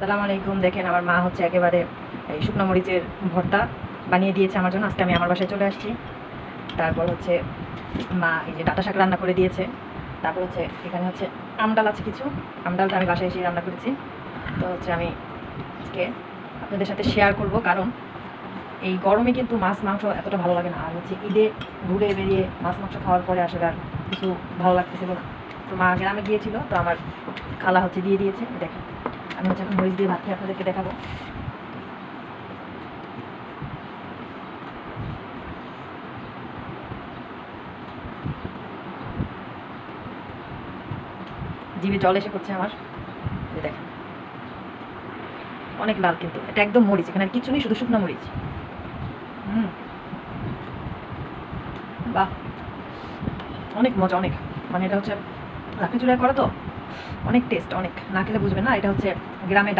আসসালামু আলাইকুম। দেখেন আমার মা হচ্ছে একেবারে এই শুকনো মরিচের ভর্তা বানিয়ে দিয়েছে আমার জন্য। আজকে আমি আমার বাসায় চলে আসছি। তারপর হচ্ছে মা এই যে ডাঁটা শাক রান্না করে দিয়েছে। তারপর হচ্ছে এখানে হচ্ছে আমডাল আছে কিছু। আমডালটা আমি বাসায় এসে রান্না করেছি। তো হচ্ছে আমি আজকে আপনাদের সাথে শেয়ার করব, কারণ এই গরমে কিন্তু মাছ মাংস এতটা ভালো লাগে না। আর হচ্ছে ঈদে ঘুরে বেরিয়ে মাছ মাংস খাওয়ার পরে আসলে আর কিছু ভালো লাগতেছিল না। তো মা গ্রামে গিয়েছিল, তো আমার খালা হচ্ছে দিয়ে দিয়েছে। দেখেন আমি হচ্ছে এখন মরিচ দিয়ে ভাত খেয়ে আপনাদেরকে দেখাবো। জিভে জল এসে পড়ছে আমার। এই দেখেন অনেক লাল, কিন্তু এটা একদম মরিচ, এখানে আর কিছু নেই, শুধু শুকনো মরিচ। হুম, বাহ, অনেক মজা, অনেক। মানে এটা হচ্ছে লাকড়ি চুলায় করা তো, অনেক টেস্ট, অনেক। না খেলে বুঝবেন না, এটা হচ্ছে গ্রামে